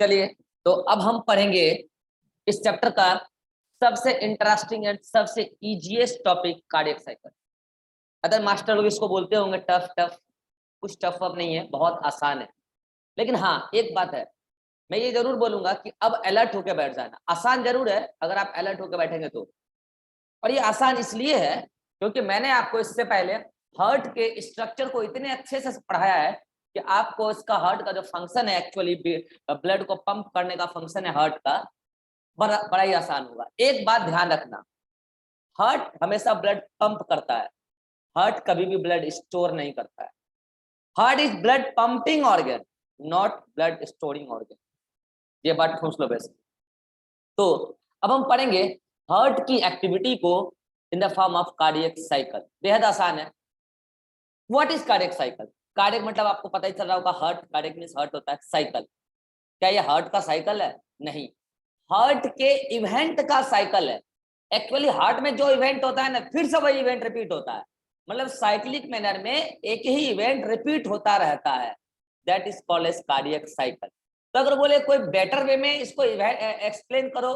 चलिए, तो अब हम पढ़ेंगे इस चैप्टर का सबसे इंटरेस्टिंग एंड सबसे easiest topic cardiac cycle. Other master लोग इसको बोलते होंगे टफ टफ, कुछ टफ अब नहीं है, बहुत आसान है। लेकिन हाँ, एक बात है, मैं ये जरूर बोलूंगा कि अब अलर्ट होकर बैठ जाना। आसान जरूर है अगर आप अलर्ट होकर बैठेंगे तो, और ये आसान इसलिए है क्योंकि मैंने आपको इससे पहले हार्ट के स्ट्रक्चर को इतने अच्छे से पढ़ाया है कि आपको इसका हार्ट का जो फंक्शन है, एक्चुअली ब्लड को पंप करने का फंक्शन है हार्ट का, बड़ा ही आसान होगा। एक बात ध्यान रखना, हार्ट हमेशा ब्लड पंप करता है, हार्ट कभी भी ब्लड स्टोर नहीं करता है। Heart is blood pumping organ, not blood storing organ. ये बात ठूंस लो वैसे। तो अब हम पढ़ेंगे हार्ट की एक्टिविटी को in the form of cardiac cycle. बेहद आसान है। What is cardiac cycle? Cardiac मतलब आपको पता ही चल रहा होगा, हार्ट, कार्डियक मींस हार्ट होता है, साइकिल। क्या ये हार्ट का साइकिल है? नहीं, हार्ट के इवेंट का साइकिल है। एक्चुअली हार्ट में जो इवेंट होता है ना, फिर से वही इवेंट रिपीट होता है, मतलब साइक्लिक मैनर में एक ही इवेंट रिपीट होता रहता है। That is called as cardiac cycle. तो अगर बोले कोई बेटर वे में इसको एक्सप्लेन करो,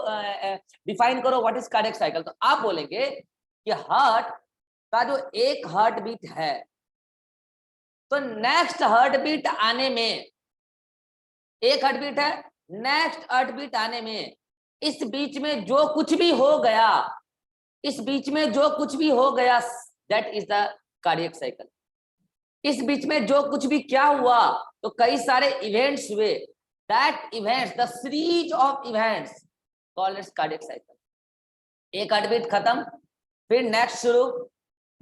डिफाइन करो व्हाट इज कार्डियक साइकिल, तो आप बोलेंगे कि हार्ट का जो एक हार्ट बीट है, तो नेक्स्ट हार्ट बीट आने में, एक हार्ट बीट है, नेक्स्ट हार्ट बीट आने में इस बीच में जो कुछ भी हो गया, इस बीच में जो कुछ भी हो गया, that is the cardiac cycle. इस बीच में जो कुछ भी क्या हुआ, तो कई सारे इवेंट्स हुए, that events, the series of events called is cardiac cycle. एक हार्ट बीट खत्म, फिर नेक्स्ट शुरू,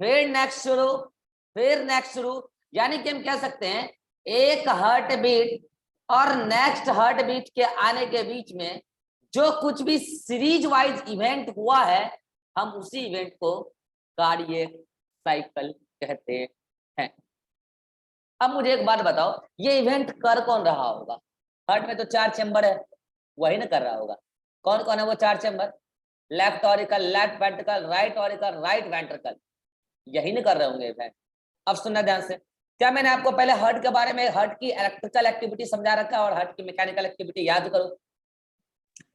फिर नेक्स्ट शुरू, फिर नेक्स्ट शुरू। यानी कि हम कह सकते हैं एक हार्ट बीट और नेक्स्ट हार्ट बीट के आने के बीच में जो कुछ भी सीरीज वाइज इवेंट हुआ है, हम उसी इवेंट को कार्डियक साइकिल कहते हैं। अब मुझे एक बात बताओ, ये इवेंट कर कौन रहा होगा? हार्ट में तो 4 चैम्बर है, वही ना कर रहा होगा। कौन कौन है वो 4 chamber? Left auricle, left ventricle, right auricle, right ventricle, यही ना कर रहे होंगे इवेंट। अब सुनना ध्यान से, क्या मैंने आपको पहले हार्ट के बारे में, हार्ट की इलेक्ट्रिकल एक्टिविटी समझा रखा है और हार्ट की मैकेनिकल एक्टिविटी याद करो।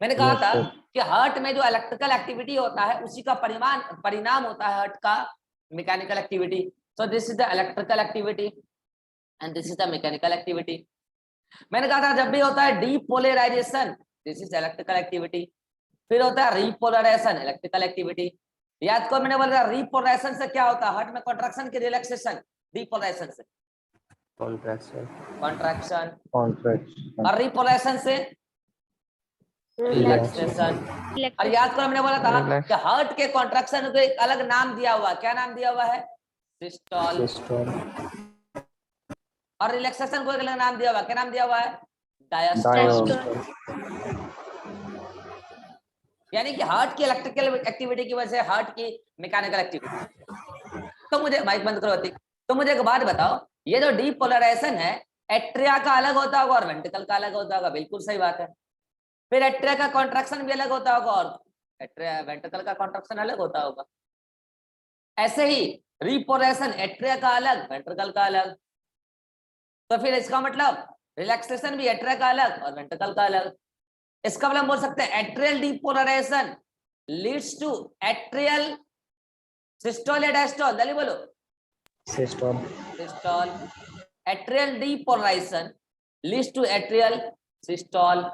मैंने कहा था कि हार्ट में जो इलेक्ट्रिकल एक्टिविटी होता है उसी का परिणाम होता है हार्ट का mechanical activity. So this is the electrical activity and this is the mechanical activity. मैंने कहा था जब भी होता है depolarisation, this is electrical activity, फिर होता है रिपोलराइजेशन, इलेक्ट्रिकल एक्टिविटी। याद करो, मैंने बोला रिपोलराइजेशन से क्या होता है? हार्ट में कॉन्ट्रैक्शन की रिलैक्सेशन, डिपोलराइजेशन से कॉन्ट्रैक्शन, और रिपोलराइजेशन से रिलैक्सेशन। और याद करो, हमने बोला था कि हार्ट के कॉन्ट्रैक्शन को एक अलग नाम दिया हुआ, क्या नाम दिया हुआ है? सिस्टोल। और रिलैक्सेशन को एक अलग नाम दिया हुआ, क्या नाम दिया हुआ है? डायस्टोल। यानी कि हार्ट की इलेक्ट्रिकल एक्टिविटी की वजह से हार्ट की मैकेनिकल एक्टिविटी। तो मुझे माइक बंद करो अतिक। तो मुझे एक बात बताओ, ये जो डीपोलराइजेशन है, एट्रिया का अलग होता होगा और वेंट्रिकल का अलग होता होगा, बिल्कुल सही बात है। फिर एट्रिया का कॉन्ट्रैक्शन भी अलग होता होगा और एट्रिया वेंट्रिकल का कॉन्ट्रैक्शन अलग होता होगा। ऐसे ही रिपोलराइजेशन, एट्रिया का अलग, वेंट्रिकल का अलग। तो फिर इसका मतलब रिलैक्सेशन भी एट्रिया का अलग और वेंट्रिकल का अलग। इसका मतलब बोल सकते हैं atrial depolarisation leads to atrial systole या डायस्टोल? जल्दी बोलो। Systole. Systole. Atrial depolarisation leads to atrial systole.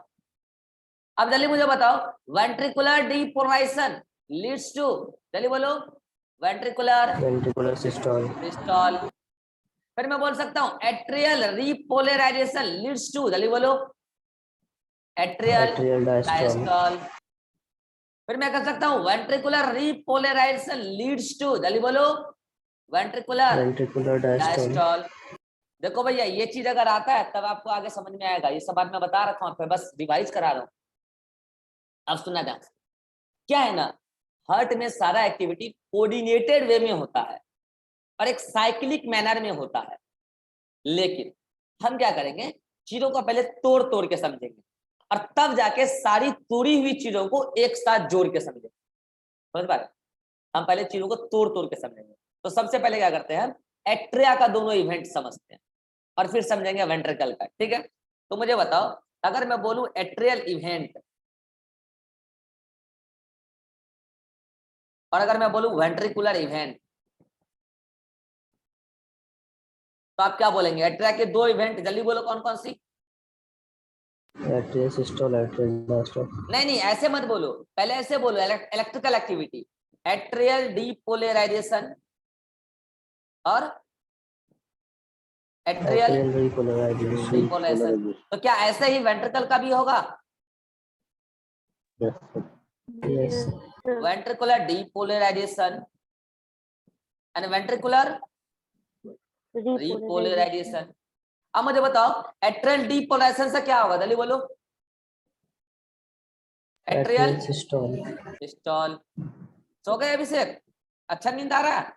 अब जल्दी मुझे बताओ, वेंट्रिकुलर डीपोलराइजेशन लीड्स टू, जल्दी बोलो, वेंट्रिकुलर सिस्टोल। सिस्टोल। फिर मैं बोल सकता हूं एट्रियल रिपोलराइजेशन लीड्स टू, जल्दी बोलो, एट्रियल डायस्टोल। फिर मैं कह सकता हूं वेंट्रिकुलर रिपोलराइजेशन लीड्स टू, जल्दी बोलो, वेंट्रिकुलर डायस्टोल। देखो भैया, ये चीज अगर आता है तब आपको आगे समझ में आएगा। ये सब बात मैं बता रखा हूं, फिर बस रिवाइज करा रहा हूं। अब सुनना ध्यान से, क्या है ना, हार्ट में सारा एक्टिविटी कोऑर्डिनेटेड वे में होता है और एक साइक्लिक मैनर में होता है। लेकिन हम क्या करेंगे, चीजों को पहले तोड़ तोड़ के समझेंगे और तब जाके सारी तोड़ी हुई चीजों को एक साथ जोड़ के समझेंगे। समझ पा रहे? हम पहले चीजों को तोड़ तोड़ के समझेंगे। तो सबसे पहले क्या करते हैं, हम एट्रिया का दोनों इवेंट समझते हैं और फिर समझेंगे वेंट्रिकल का। ठीक है, तो मुझे बताओ, अगर मैं बोलूं एट्रियल इवेंट और अगर मैं बोलूं वेंट्रिकुलर इवेंट, तो आप क्या बोलेंगे? एट्रिया के दो इवेंट, जल्दी बोलो कौन कौन सी? Atrial systole, atrial diastole. नहीं नहीं, ऐसे मत बोलो, पहले ऐसे बोलो, इलेक्ट्रिकल एक्टिविटी, एट्रियल डीपोलराइजेशन और एट्रियल डीपोलराइजेशन। तो क्या ऐसे ही वेंट्रिकल का भी होगा? Yes. Ventricular depolarization and ventricular repolarization. अब मुझे बताओ एट्रियल डीपोलराइजेशन से क्या होगा, जल्दी बोलो। Atrial systole. सिस्टोल। सो गए अभिषेक? अच्छा नींद आ रहा है?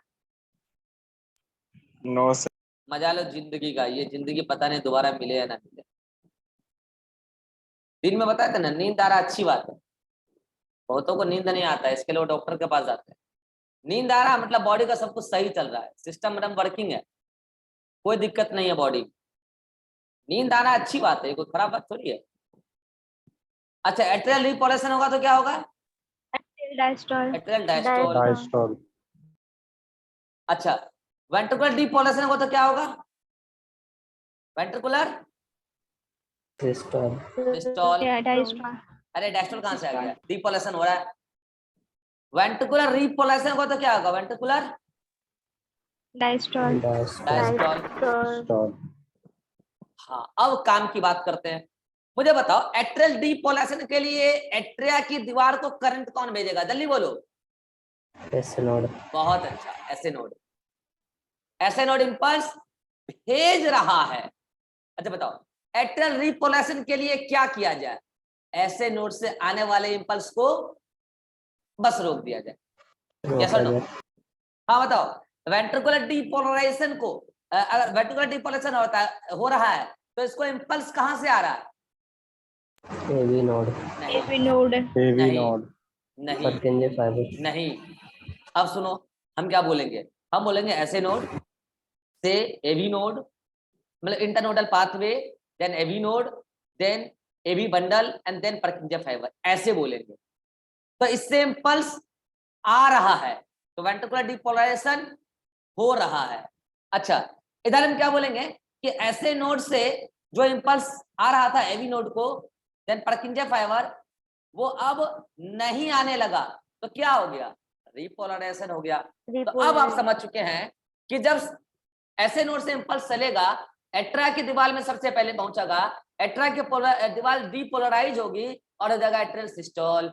No sir. मजा लो जिंदगी का, ये जिंदगी पता नहीं दोबारा मिले या ना मिले। दिन में बताया था ना, नींद आ रहा अच्छी बात है, बहुतों को नींद नहीं आता है, इसके लिए वो डॉक्टर के पास जाते हैं। नींद आ रहा मतलब बॉडी का सब कुछ सही चल रहा है, सिस्टम एकदम वर्किंग है, कोई दिक्कत नहीं है बॉडी। नींद आना अच्छी बात है, कोई खराब बात थोड़ी है। अच्छा एट्रियल रिपोलेशन होगा तो क्या होगा? Atrial diastole. अच्छा वेंट्रिकुलर डिपोलेशन होगा तो क्या होगा? Ventricular systole. अरे डायस्टोल कहां से आ गया? डिपोलेशन हो रहा है। वेंट्रिकुलर रिपोलेशन होगा तो क्या होगा? Ventricular diastole. डायस्टोल। हाँ अब काम की बात करते हैं। मुझे बताओ एट्रियल डिपोलेशन के लिए एट्रिया की दीवार को करंट कौन भेजेगा, जल्दी बोलो। एसे नोड। बहुत अच्छा, एसे नोड। एसे नोड इंपल्स भेज रहा है। अच्छा बताओ एट्रियल रिपोलेशन के लिए क्या किया जाए? ऐसे नोड से आने वाले इंपल्स को बस रोक दिया जाए। यस और नो? हाँ बताओ वेंट्रिकुलर डिपोलराइजेशन को अगर वेंट्रिकुलर डिपोलराइजेशन होता है, हो रहा है, तो इसको इंपल्स कहां से आ रहा है? AV node. नहीं। अब सुनो हम क्या बोलेंगे, हम बोलेंगे ऐसे नोड से एवी नोड, मतलब internodal pathway, then AV node, then AV bundle and then Purkinje fibre, ऐसे बोलेंगे। तो इससे इंपल्स आ रहा है, तो वेंट्रिकुलर डिपोलराइजेशन हो रहा है। अच्छा इधर हम क्या बोलेंगे कि ऐसे नोड से जो इंपल्स आ रहा था एवी नोड को, देन परकिंजर फाइबर, वो अब नहीं आने लगा, तो क्या हो गया? रिपोलराइजेशन हो गया। तो अब आप समझ चुके हैं कि जब ऐसे नोड से इंपल्स चलेगा, एट्रा की दीवार में सबसे पहले पहुंचेगा, एट्रा की दीवार डीपोलराइज होगी और हो जाएगा एट्रियल सिस्टोल।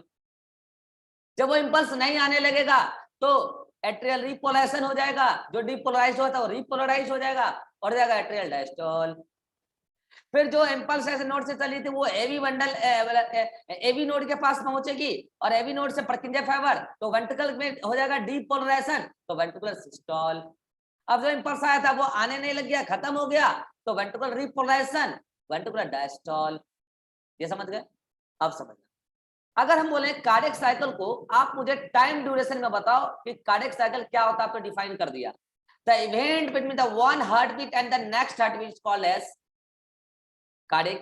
जब वो इंपल्स नहीं आने लगेगा तो एट्रियल रिपोलराइजेशन हो जाएगा, जो डीपोलराइज होता है वो रिपोलराइज हो जाएगा और हो जाएगा एट्रियल डायस्टोल। फिर जो इंपल्स ऐसे नोड से चली थी वो एवी बंडल एवी नोड के पास पहुंचेगी और एवी नोड से परकिंजर फाइबर, तो वेंट्रिकल में हो जाएगा डीपोलराइजेशन, तो वेंट्रिकुलर सिस्टोल। अब जो इंपल्स आया था वो आने नहीं लग गया, खत्म हो गया, तो वेंट्रिकुलर रिपोलराइजेशन, वेंट्रिकुलर डायस्टोल। ये समझ गए? अब समझना। अगर हम बोले कार्डियक साइकिल को, आप मुझे टाइम ड्यूरेशन में बताओ कि कार्डियक साइकिल क्या होता है, आपको डिफाइन कर दिया। The event between the one heartbeat and the next heartbeat is called as cardiac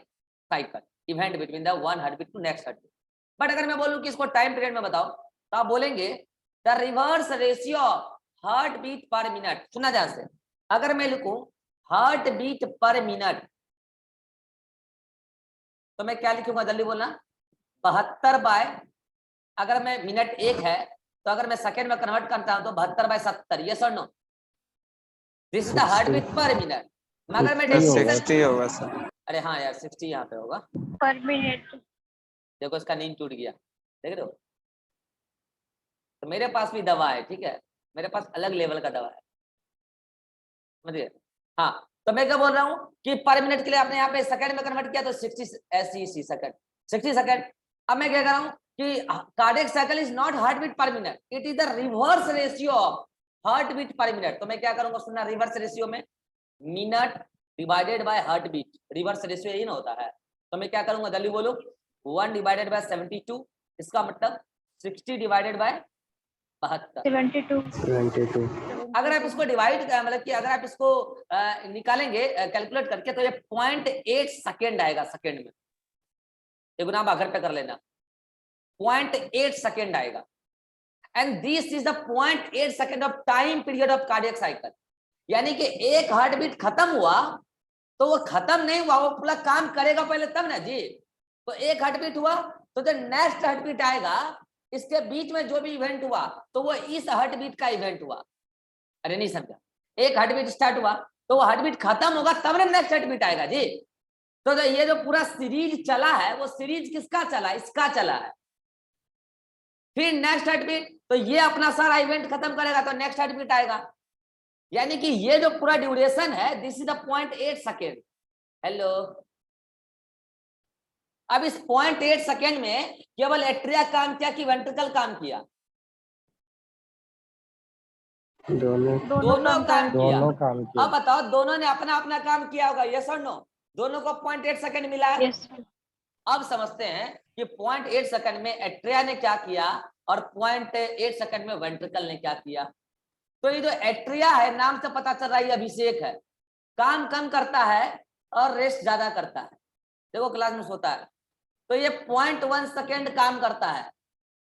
cycle, event between the one heartbeat to next heartbeat. But अगर मैं बोलूं कि इसको टाइम पीरियड में बताओ, तो आप बोलेंगे the reverse ratio heart beat per minute. सुना ध्यान से, अगर मैं लिखूं हार्ट बीट पर मिनट, तो मैं क्या लिखूंगा, जल्दी बोलना। 72 बाय, अगर मैं मिनट 1 है तो अगर मैं सेकंड में कन्वर्ट करता हूं तो 72/70। यस और no? This is the heart beat per minute. मगर मैं 60 होगा सर। अरे हाँ यार 60 यहाँ पे होगा पर मिनट। देखो इसका नींद टूट गया, देख रहे हो? तो मेरे पास भी दवा है, ठीक है, मेरे पास अलग लेवल का दवा है, समझिए? हाँ तो मैं क्या बोल रहा हूँ कि पर मिनट के लिए आपने यहाँ पे सेकंड में कन्वर्ट किया तो 60 सेकंड, 60 सेकंड। अब मैं क्या कर रहा हूँ कि cardiac cycle is not heart beat per minute, it is the reverse ratio of heart beat per minute. तो मैं क्या करूंगा, सुनना, रिवर्स रेशियो में minute divided by heart beat, reverse ratio यही ना होता है। तो मैं क्या करूंगा, जल्दी बोलो। 1 डिवाइडेड बाय 72, इसका मतलब 60 डिवाइडेड बाय 72। अगर आप इसको डिवाइड मतलब कि अगर आप इसको निकालेंगे कैलकुलेट करके, तो ये 0.8 सेकेंड आएगा सेकेंड में। ये गुना आप घर पे कर लेना, 0.8 सेकेंड आएगा। And this is the 0.8 second of time period of cardiac cycle. यानी कि एक हार्ट बीट खत्म हुआ तो वो खत्म नहीं हुआ, वो पूरा काम करेगा पहले तब ना जी। तो एक हार्ट बीट हुआ तो जो नेक्स्ट हार्ट बीट आएगा, इसके बीच में जो भी इवेंट हुआ तो वो इस हार्ट बीट का इवेंट हुआ। अरे नहीं समझा, एक हार्ट बीट स्टार्ट हुआ तो वो हार्ट बीट खत्म होगा तब ना नेक्स्ट हार्ट बीट आएगा जी। तो ये जो पूरा सीरीज चला है वो सीरीज किसका चला, इसका चला है। फिर नेक्स्ट हार्ट बीट, तो ये अपना सारा इवेंट खत्म करेगा तो नेक्स्ट हार्ट बीट आएगा। यानी कि ये जो पूरा ड्यूरेशन है, this is the 0.8 second. Hello, अब इस 0.8 सेकेंड में केवल एट्रिया काम किया कि वेंट्रिकल काम किया? दोनों काम किया। दोनों काम किया। अब बताओ, दोनों ने अपना अपना काम किया होगा, यस और नो? दोनों को 0.8 सेकेंड मिला है। Yes sir. अब समझते हैं कि 0.8 सेकेंड में एट्रिया ने क्या किया और 0.8 सेकेंड में वेंट्रिकल ने क्या किया। तो ये जो एट्रिया है, नाम से पता चल रहा है अभिषेक है, काम कम करता है और रेस्ट ज्यादा करता है। देखो क्लास में सोता है तो ये 0.1 सेकेंड काम करता है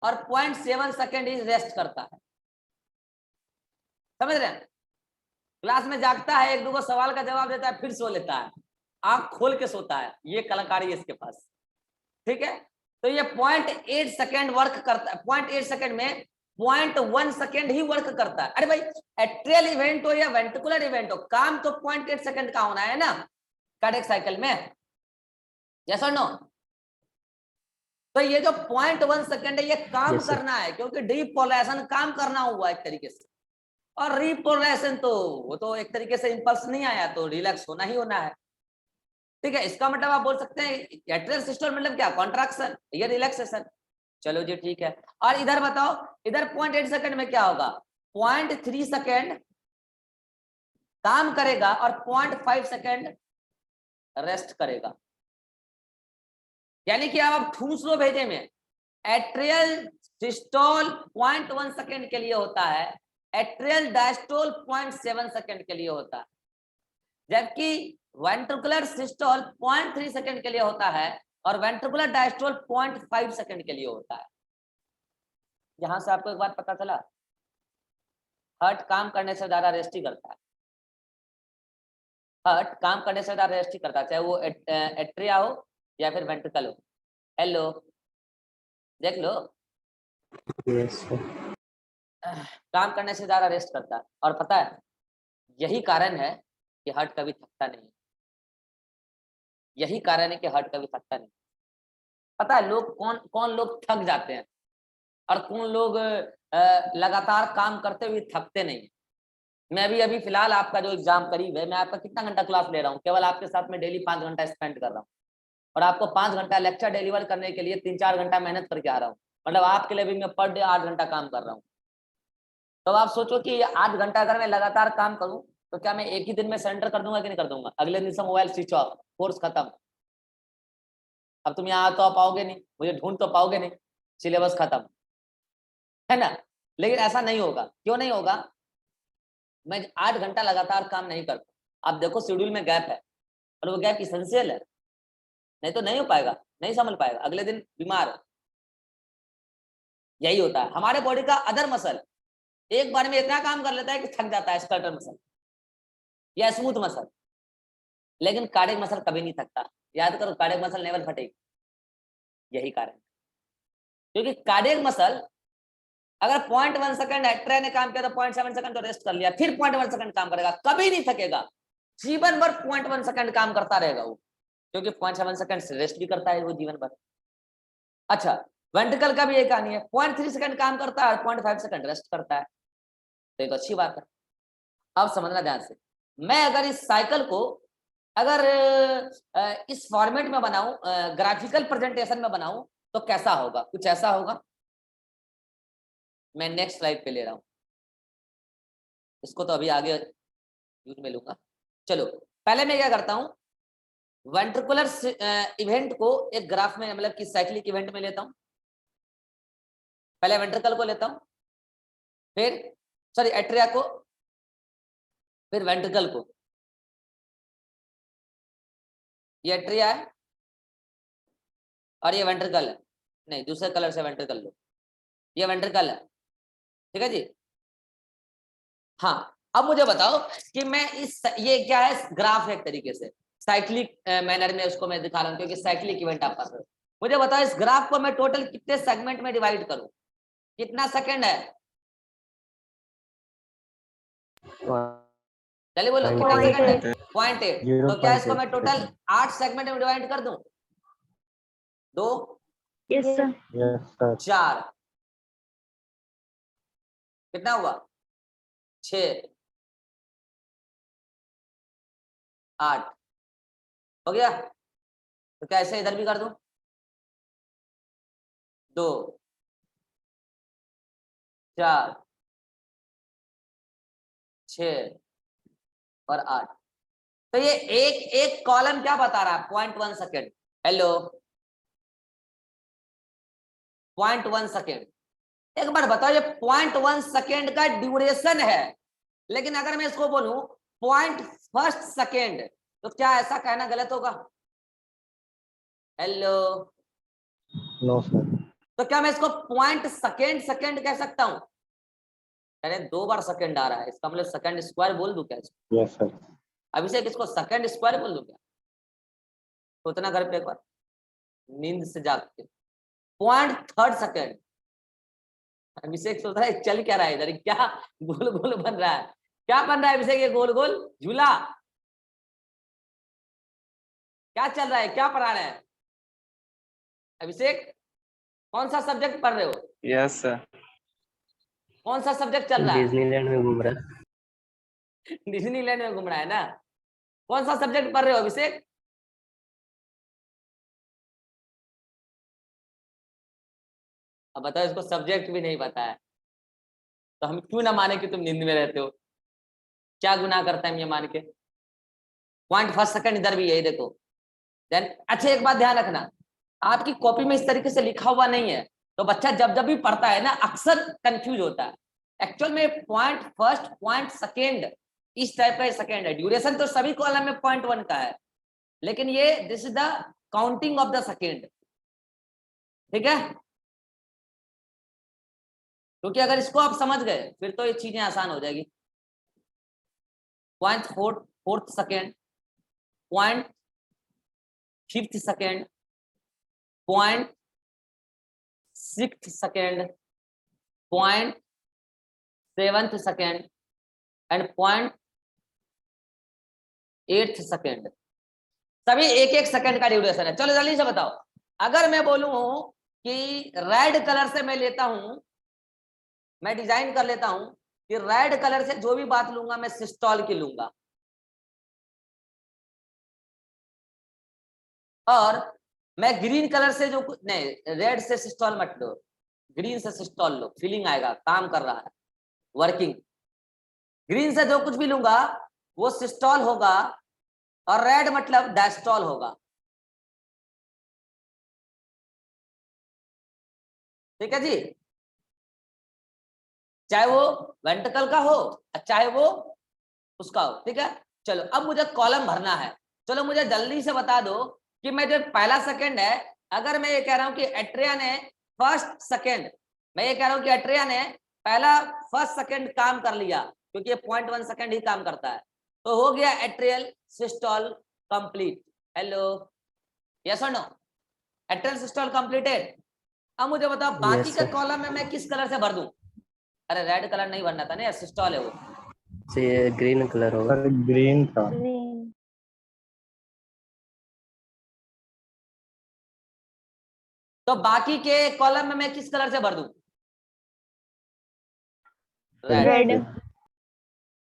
और 0.7 सेकेंड ही रेस्ट करता है। समझ रहे हैं? क्लास में जागता है, एक दो सवाल का जवाब देता है, फिर सो लेता है, आंख खोल के सोता है। ये कलाकारी है इसके पास, ठीक है। तो ये 0.8 सेकेंड वर्क करता है, 0.8 सेकेंड में 0.1 सेकेंड ही वर्क करता है। अरे भाई, एट्रियल इवेंट हो या वेंट्रिकुलर इवेंट हो, काम तो 0.8 सेकेंड का होना है ना कार्डियक साइकिल में, यस और नो? तो ये जो 0.1 सेकेंड है ये काम करना है, क्योंकि डीपोलराइजेशन काम करना हुआ एक तरीके से। और रिपोलराइजेशन तो वो तो एक तरीके से इंपल्स नहीं आया तो रिलैक्स होना ही होना है, ठीक है। इसका मतलब आप बोल सकते हैं एट्रियल सिस्टोल मतलब क्या, कॉन्ट्रैक्शन, ये रिलैक्सेशन। चलो जी ठीक है। और इधर बताओ, इधर 0.8 सेकेंड में क्या होगा, 0.3 सेकेंड काम करेगा और 0.5 सेकेंड रेस्ट करेगा। यानी कि आप ठूस लो भेजे में, एट्रियल सिस्टोल 0.1 सेकेंड के लिए होता है, एट्रियल डायस्टोल 0.7 सेकेंड के लिए होता है, जबकि वेंट्रिकुलर सिस्टोल 0.3 सेकेंड के लिए होता है और वेंट्रिकुलर डायस्टोल 0.5 सेकेंड के लिए होता है। यहां से आपको एक बात पता चला, हार्ट काम करने से ज्यादा रेस्ट ही करता है। हार्ट काम करने से ज्यादा रेस्ट ही करता है, चाहे वो एट्रिया हो या फिर वेंट्रिकल हो। हेलो, देख लो, यस सर। काम करने से ज्यादा रेस्ट करता है। और पता है यही कारण है कि हार्ट कभी थकता नहीं, यही कारण है कि हार्ट कभी थकता नहीं। पता है लोग कौन कौन लोग थक जाते हैं और कौन लोग लगातार काम करते हुए थकते नहीं। मैं अभी फिलहाल आपका जो एग्जाम करीब है, मैं आपका कितना घंटा क्लास ले रहा हूँ, केवल आपके साथ में डेली 5 घंटा स्पेंड कर रहा हूँ और आपको 5 घंटा लेक्चर डिलीवर करने के लिए 3-4 घंटा मेहनत करके आ रहा हूँ। मतलब आपके लिए भी मैं पर डे 8 घंटा काम कर रहा हूँ। तो आप सोचो कि 8 घंटा अगर मैं लगातार काम करूं तो क्या मैं एक ही दिन में सरेंडर कर दूंगा कि नहीं कर दूंगा? अगले दिन से मोबाइल स्विच ऑफ, कोर्स खत्म। अब तुम यहाँ तो पाओगे नहीं, मुझे ढूंढ तो पाओगे नहीं, सिलेबस खत्म, है ना। लेकिन ऐसा नहीं होगा। क्यों नहीं होगा? मैं 8 घंटा लगातार काम नहीं करता। आप देखो शेड्यूल में गैप है और वो गैप इसेंशियल है, नहीं तो नहीं हो पाएगा, नहीं संभल पाएगा, अगले दिन बीमार। यही होता है हमारे बॉडी का अदर मसल एक बार में इतना काम कर लेता है कि थक जाता है, स्कर्टर मसल या स्मूथ मसल, लेकिन कार्डियक मसल कभी नहीं थकता। याद करो, कार्डियक मसल नेवर फटेगी। यही कारण, क्योंकि कार्डियक मसल अगर 0.1 सेकंड एट्रिया ने काम किया तो 0.7 सेकंड तो रेस्ट कर लिया, फिर 0.1 सेकंड काम करेगा, कभी नहीं थकेगा। जीवन भर 0.1 सेकंड काम करता रहेगा वो, क्योंकि 0.7 सेकंड रेस्ट भी करता है वो जीवन भर। अच्छा, वेंट्रिकल का भी एक कहानी है, 0.3 सेकंड काम करता है और 0.5 सेकंड रेस्ट करता है। तो ये तो अच्छी बात है। अब समझना ध्यान से, मैं अगर इस साइकिल को अगर इस फॉर्मेट में बनाऊं, ग्राफिकल प्रेजेंटेशन में बनाऊं तो कैसा होगा? कुछ ऐसा होगा। मैं नेक्स्ट स्लाइड पे ले रहा हूं, इसको तो अभी आगे यूज में लूंगा। चलो पहले मैं क्या करता हूं, वेंट्रिकुलर इवेंट को एक ग्राफ में, मतलब कि साइक्लिक इवेंट में लेता हूं। पहले वेंट्रिकल को लेता हूं, फिर सॉरी एट्रिया को, फिर वेंट्रिकल को। ये एट्रिया है और ये वेंट्रिकल है, नहीं दूसरे कलर से वेंट्रिकल लो, ये वेंट्रिकल है, ठीक है जी। हाँ अब मुझे बताओ कि मैं इस, ये क्या है, ग्राफ है एक तरीके से, साइक्लिक मैनर में उसको मैं दिखा रहा हूँ क्योंकि साइक्लिक इवेंट आप कर रहे हो। मुझे बताओ इस ग्राफ को मैं टोटल कितने सेगमेंट में डिवाइड करूं, कितना सेकंड है, चलिए बोलो कितना सेकंड है, 0.8। तो क्या इसको मैं टोटल 8 सेगमेंट में डिवाइड कर दूं, 2 यस सर। 4, कितना हुआ 6 8 हो गया। तो क्या ऐसे इधर भी कर दूं, 2 4 6 और 8। तो ये एक एक कॉलम क्या बता रहा है, 0.1 सेकेंड। Hello 0.1 second. एक बार बताओ ये 0.1 सेकेंड का ड्यूरेशन है, लेकिन अगर मैं इसको बोलूं 0.1 सेकेंड तो क्या ऐसा कहना गलत होगा? Hello no sir. तो क्या मैं इसको पॉइंट सेकेंड सेकेंड कह सकता हूं? अरे 2 बार सेकेंड आ रहा है, इसका मतलब सेकेंड स्क्वायर बोल दूं क्या इसको? Yes sir. अभिषेक इसको सेकेंड स्क्वायर बोल दूं क्या? सोचना घर पे एक बार नींद से जाग के। 0.3 सेकेंड। अभिषेक सोच रहा है चल क्या रहा है इधर, क्या गोल गोल बन रहा है, क्या बन रहा है अभिषेक, ये गोल गोल झूला क्या चल रहा है, क्या पढ़ा रहे हैं अभिषेक? कौन सा सब्जेक्ट पढ़ रहे हो? Yes sir. कौन सा सब्जेक्ट चल रहा है? डिज्नीलैंड में घूम रहा है। डिज्नीलैंड में घूम रहा है ना। कौन सा सब्जेक्ट पढ़ रहे हो अभिषेक? अब बताओ, इसको सब्जेक्ट भी नहीं पता है तो हम क्यों ना माने कि तुम नींद में रहते हो? क्या गुनाह करते हैं हम ये मान के? 0.1 सेकंड इधर भी यही देखो। देन अच्छा एक बात ध्यान रखना, आपकी कॉपी में इस तरीके से लिखा हुआ नहीं है, तो बच्चा जब जब भी पढ़ता है ना अक्सर कंफ्यूज होता है। एक्चुअल में 0.1 सेकेंड इस टाइप का सेकेंड है। ड्यूरेशन तो सभी कॉलम में 0.1 का है, लेकिन ये this is the counting of the second, ठीक है? क्योंकि अगर इसको आप समझ गए फिर तो ये चीजें आसान हो जाएगी। 0.4 second, 0.5 second, 0.6 second, 0.7 second and 0.8 second, सभी एक एक सेकेंड का ड्यूरेशन है। चलो जल्दी से बताओ, अगर मैं बोलूं कि रेड कलर से मैं लेता हूं, मैं डिजाइन कर लेता हूं कि रेड कलर से जो भी बात लूंगा मैं सिस्टोल की लूंगा, और मैं ग्रीन कलर से जो कुछ नहीं, रेड से सिस्टोल मत लो, ग्रीन से सिस्टोल लो, फीलिंग आएगा, काम कर रहा है, वर्किंग। ग्रीन से जो कुछ भी लूंगा वो सिस्टोल होगा, और रेड मतलब डायस्टोल होगा, ठीक है जी? चाहे वो वेंट्रिकल का हो चाहे वो उसका हो, ठीक है? चलो अब मुझे कॉलम भरना है। चलो मुझे जल्दी से बता दो कि मैं जो पहला सेकंड है, अगर मैं ये कह रहा हूं कि एट्रिया ने फर्स्ट सेकंड, मैं ये कह रहा हूं कि एट्रिया ने पहला फर्स्ट सेकंड काम कर लिया, क्योंकि ये 0.1 सेकंड ही काम करता है, तो हो गया atrial systole complete. Hello yes और नो? Atrial systole completed. अब मुझे बताओ बाकी Yes, के sir. कॉलम में मैं किस कलर से भर दूं? अरे रेड कलर नहीं भरना था ना, सिस्टोल है वो। से ग्रीन कलर होगा। सर ग्रीन था। ग्रीन। तो बाकी के कॉलम में मैं किस कलर से भर दूं? रेड। रेड।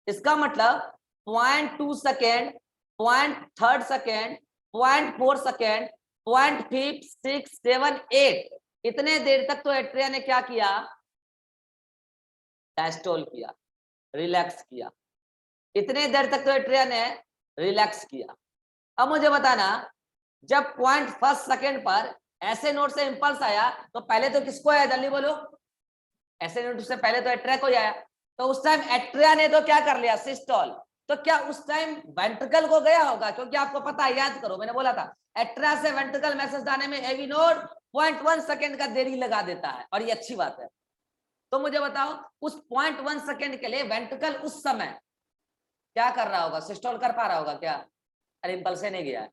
इसका मतलब 0.2 सेकेंड, 0.3 सेकेंड, 0.4 सेकेंड, 0.5 6 7 8, इतने देर तक तो एट्रिया ने क्या किया? डायस्टोल किया, रिलैक्स किया। इतने देर तक तो एट्रिया ने रिलैक्स किया। अब मुझे बताना, जब 0.1 सेकेंड पर ऐसे नोड से इंपल्स आया तो पहले तो किसको आया, जल्दी बोलो? ऐसे नोड से पहले तो एट्रिया को आया, तो उस टाइम एट्रिया ने तो क्या कर लिया? सिस्टोल। तो क्या उस टाइम वेंट्रिकल को गया होगा? क्योंकि आपको पता है, याद करो, मैंने बोला था एट्रिया से वेंट्रिकल मैसेज आने में एवी नोड 0.1 सेकेंड का देरी लगा देता है, और ये अच्छी बात है। तो मुझे बताओ उस 0.1 सेकेंड के लिए वेंट्रिकल उस समय क्या कर रहा होगा? सिस्टोल कर पा रहा होगा क्या? अरे इम्पल्स नहीं गया है,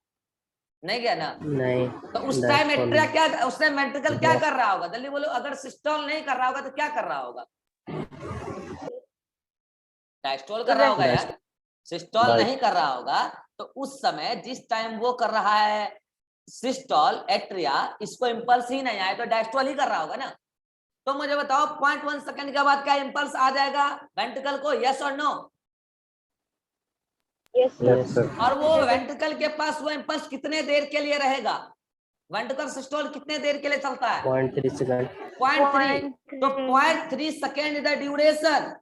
नहीं गया ना। नहीं, तो उस टाइम डायस्टोल एट्रिया क्या, उस टाइम वेंट्रिकल क्या कर रहा होगा? जल्दी बोलो, अगर सिस्टोल नहीं कर रहा होगा तो क्या कर रहा होगा? डायस्टोल कर रहा होगा यार। सिस्टोल नहीं कर रहा होगा तो उस समय जिस टाइम वो कर रहा है सिस्टोल एट्रिया, इसको इम्पल्स ही नहीं आया तो डायस्टोल ही कर रहा होगा ना। तो मुझे बताओ 0.1 सेकंड के बाद क्या इम्पल्स आ जाएगा वेंट्रिकल को? यस और नो? Yes Yes, sir. और वो वेंट्रिकल के पास वो इम्पल्स कितने देर के लिए रहेगा? वेंट्रिकल सिस्टोल कितने देर के लिए चलता है? 0.3 सेकंड. 0.3। तो 0.3 second is the duration,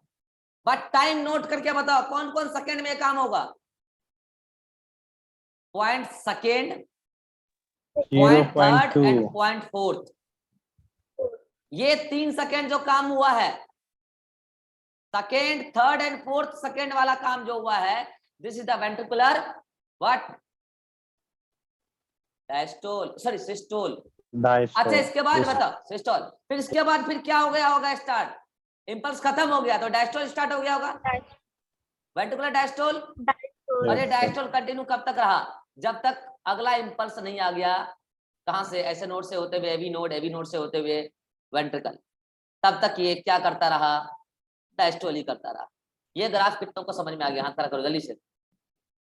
but time note करके बताओ कौन कौन सेकेंड में काम होगा? Point second, point third and point fourth. ये 3 सेकेंड जो काम हुआ है, second, third and fourth second वाला काम जो हुआ है, this is the ventricular what? Diastole, sorry systole. अच्छा इसके बाद बताओ सिस्टोल, फिर इसके बाद फिर क्या हो गया होगा? स्टार्ट, इम्पल्स खत्म हो गया तो डायस्टोल स्टार्ट हो गया होगा, वेंट्रिकुलर डायस्टोल। और ये डायस्टोल कंटिन्यू कब तक रहा? जब तक अगला इम्पल्स नहीं आ गया। कहां से? ऐसे नोड से होते हुए एवी नोड से होते हुए वेंट्रिकल, तब तक ये क्या करता रहा? डायस्टोल ही करता रहा। ये ग्राफ कितनों को समझ में आ गया? हाथ खड़ा करो जल्दी से,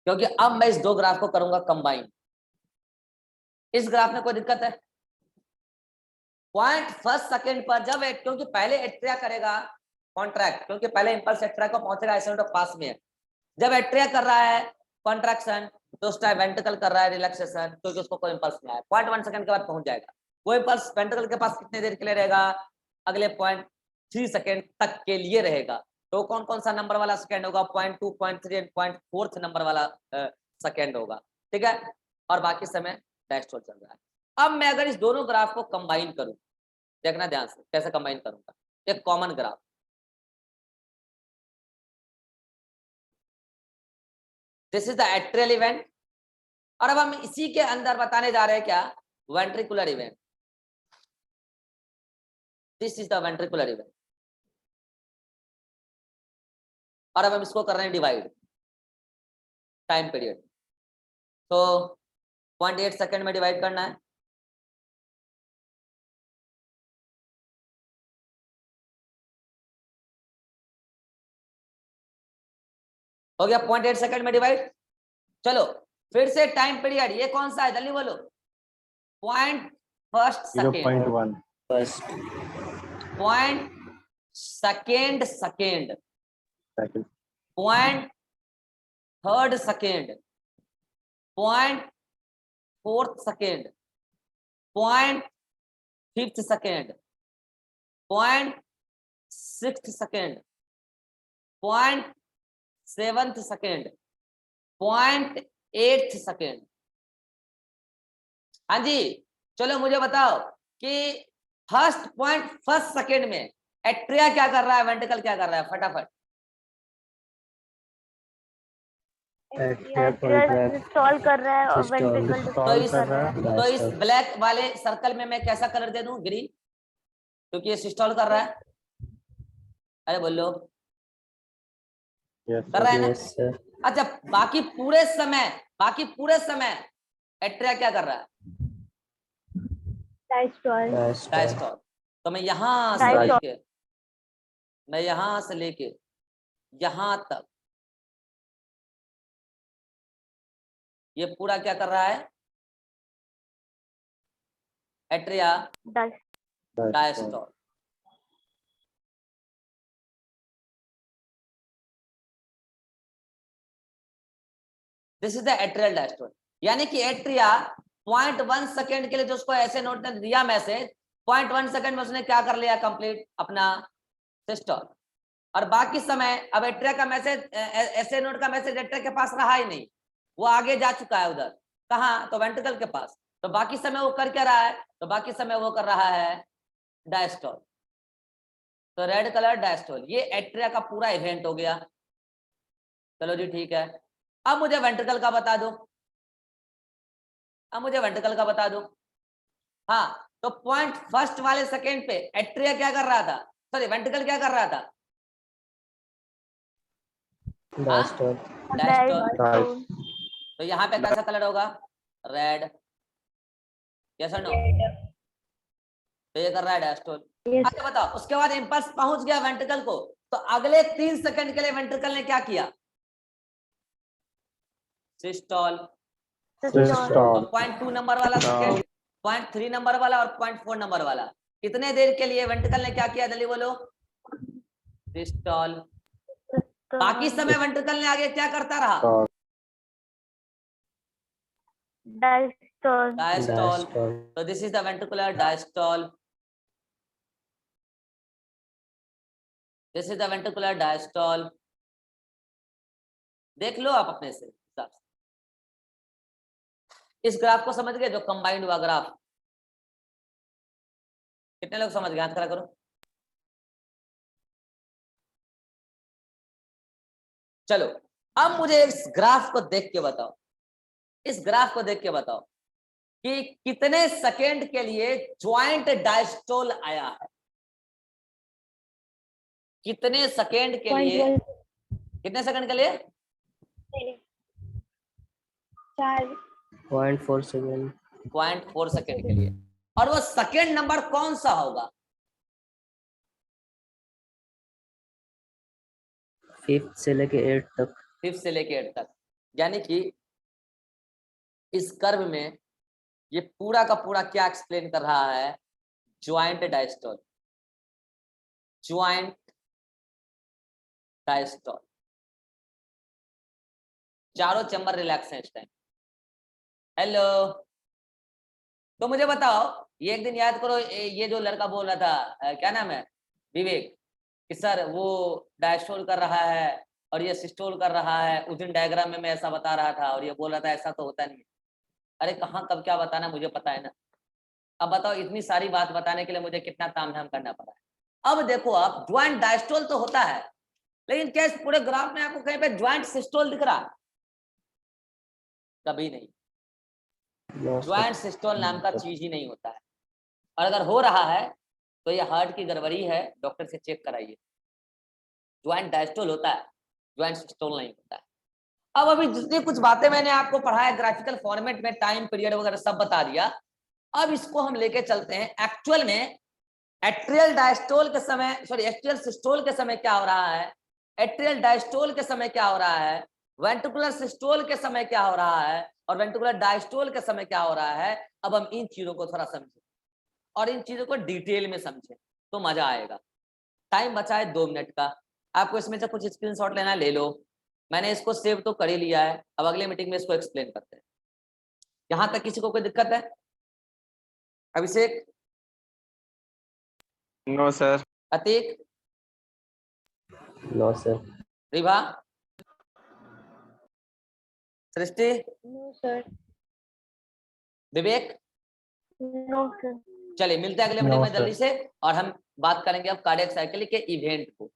क्योंकि अब मैं इस दो ग्राफ को करूंगा कंबाइन। इस ग्राफ में कोई दिक्कत है? 0.1 सेकेंड पर जब क्योंकि पहले एट्रिया करेगा कॉन्ट्रैक्ट, क्योंकि पहले इम्पल्स एट्रिया को पहुंचेगा, ऐसे पास में है। जब एट्रिया कर रहा है कॉन्ट्रैक्शन तो उस टाइम वेंट्रिकल कर रहा है रिलैक्सेशन, क्योंकि उसको कोई इम्पल्स नहीं आया। 0.1 सेकंड के बाद पहुंच जाएगा। वो इम्पल्स वेंट्रिकल के पास कितने देर के लिए रहेगा? अगले 0.3 सेकंड तक के लिए रहेगा। तो कौन कौन सा नंबर वाला सेकंड होगा? 0.2, 0.3 एंड 0.4 नंबर वाला सेकंड होगा, ठीक है। और बाकी समय डायस्टोल चल रहा है। अब मैं अगर इस दोनों ग्राफ को कंबाइन करूं, देखना ध्यान से कैसे कंबाइन करूंगा। एक common graph, this is the atrial event, और अब हम इसी के अंदर बताने जा रहे हैं क्या? Ventricular event. This is the ventricular event, और अब हम इसको कर रहे हैं डिवाइड टाइम पीरियड। तो 0.8 सेकंड में डिवाइड करना है। हो गया 0.8 सेकंड में डिवाइड। चलो फिर से टाइम पीरियड, ये कौन सा है जल्दी बोलो? 0.1 second, 0.1 first, point second, second, 0.3 second, 0.4 second, 0.5 second, 0.6 second, 0.7 second, 0.8 second. हाँ जी, चलो मुझे बताओ कि फर्स्ट सेकेंड में एट्रिया क्या कर रहा है, वेंट्रिकल क्या कर रहा है? फटाफट। स्टॉल कर रहा है और Systole. वेंट्रिकल Stall डिस्टॉल कर रहा है। तो इस डायस्टोल. ब्लैक वाले सर्कल में मैं कैसा कलर दे दूं? ग्रीन, क्योंकि ये सिस्टोल कर रहा है। अरे बोलो, यस कर रहा है ना? Yes, sir. अच्छा बाकी पूरे समय एट्रिया क्या कर रहा है? डायस्टॉल। डायस्टोल. डायस्टोल। तो मैं यहां से लेके यहां तक ये पूरा क्या कर रहा है? Atria diastole. This is the atrial diastole. यानी कि एट्रिया 0.1 सेकेंड के लिए जो उसको ऐसे नोट ने दिया मैसेज, 0.1 सेकेंड में उसने क्या कर लिया? कंप्लीट अपना सिस्टोल। और बाकी समय अब एट्रिया का मैसेज, ऐसे नोट का मैसेज एट्रिया के पास रहा ही नहीं, वो आगे जा चुका है उधर। कहाँ? तो वेंट्रिकल के पास। तो बाकी समय वो कर क्या रहा है? तो बाकी समय वो कर रहा है डायस्टोल। तो रेड कलर डायस्टोल, ये एट्रिया का पूरा इवेंट हो गया। चलो जी ठीक है। अब मुझे वेंट्रिकल का बता दो, अब मुझे वेंट्रिकल का बता दो। हाँ, तो पॉइंट फर्स्ट वाले सेकेंड पे एट्रिया क्या कर रहा था, सॉरी वेंट्रिकल क्या कर रहा था? डायस्टोल। डायस्टोल। तो यहाँ पे कैसा कलर होगा? रेड। यस और नो? तो ये कर रहा है डायस्टोल। अच्छा बताओ, उसके बाद इंपल्स पहुंच गया वेंट्रिकल को, तो अगले 3 सेकंड के लिए वेंट्रिकल ने क्या किया? सिस्टोल। तो पॉइंट 2 नंबर वाला सेकेंड, पॉइंट 3 नंबर वाला और पॉइंट 4 नंबर वाला, कितने देर के लिए वेंट्रिकल ने क्या किया? जल्दी बोलो। सिस्टोल। बाकी समय वेंट्रिकल ने आगे क्या करता रहा? डायस्टोल। डायस्टोल। तो this is the ventricular diastole, this is the ventricular diastole. देख लो आप अपने से हिसाब से। इस ग्राफ को समझ गए, जो कंबाइंड हुआ ग्राफ? कितने लोग समझ गए? हाथ खड़ा करो। चलो, अब मुझे इस ग्राफ को देख के बताओ, इस ग्राफ को देख के बताओ कि कितने सेकेंड के लिए ज्वाइंट डायस्टोल आया है? कितने सेकेंड के लिए? कितने सेकंड के लिए? 0.4 सेकेंड। 0.4 सेकेंड के लिए। और वो सेकेंड नंबर कौन सा होगा? 5th से लेके 8th तक। 5th से लेके 8th तक। यानी कि इस कर्व में ये पूरा का पूरा क्या एक्सप्लेन कर रहा है? Joint diastole, joint diastole. चारों चैम्बर रिलैक्स हैं इस टाइम। हेलो, तो मुझे बताओ, ये एक दिन याद करो, ये जो लड़का बोल रहा था, क्या नाम है, विवेक, कि सर वो डायस्टोल कर रहा है और ये सिस्टोल कर रहा है, उस दिन डायग्राम में मैं ऐसा बता रहा था और ये बोल रहा था ऐसा तो होता नहीं। अरे कहाँ कब क्या बताना मुझे पता है ना। अब बताओ, इतनी सारी बात बताने के लिए मुझे कितना तामझाम करना पड़ा है। अब देखो आप, ज्वाइंट डायस्टोल तो होता है, लेकिन क्या इस पूरे ग्राफ में आपको कहीं पे ज्वाइंट सिस्टोल दिख रहा? कभी नहीं। ज्वाइंट सिस्टोल नाम का चीज ही नहीं होता है, और अगर हो रहा है तो ये हार्ट की गड़बड़ी है, डॉक्टर से चेक कराइए। ज्वाइंट डायस्टोल होता है, ज्वाइंट सिस्टोल नहीं होता है। अब अभी जितनी कुछ बातें मैंने आपको पढ़ाया ग्राफिकल फॉर्मेट में, टाइम पीरियड वगैरह सब बता दिया। अब इसको हम लेके चलते हैं एक्चुअल में। एट्रियल डायस्टोल के समय, सॉरी एट्रियल सिस्टोल के समय क्या हो रहा है, एट्रियल डायस्टोल के समय क्या हो रहा है, वेंट्रिकुलर सिस्टोल के समय क्या हो रहा है, और वेंट्रिकुलर डायस्टोल के समय क्या हो रहा है। अब हम इन चीजों को थोड़ा समझें और इन चीजों को डिटेल में समझें तो मजा आएगा। टाइम बचा है 2 मिनट का, आपको इसमें से कुछ स्क्रीनशॉट लेना है ले लो। मैंने इसको सेव तो कर ही लिया है, अब अगले मीटिंग में इसको एक्सप्लेन करते हैं। यहां तक किसी को कोई दिक्कत है? Abhishek? No sir. Atiq? No sir. Ribha? Srishti? No sir. Vivek? No sir. चलिए मिलते हैं अगले मीटिंग में जल्दी से, और हम बात करेंगे अब कार्डियक साइकिल के इवेंट को।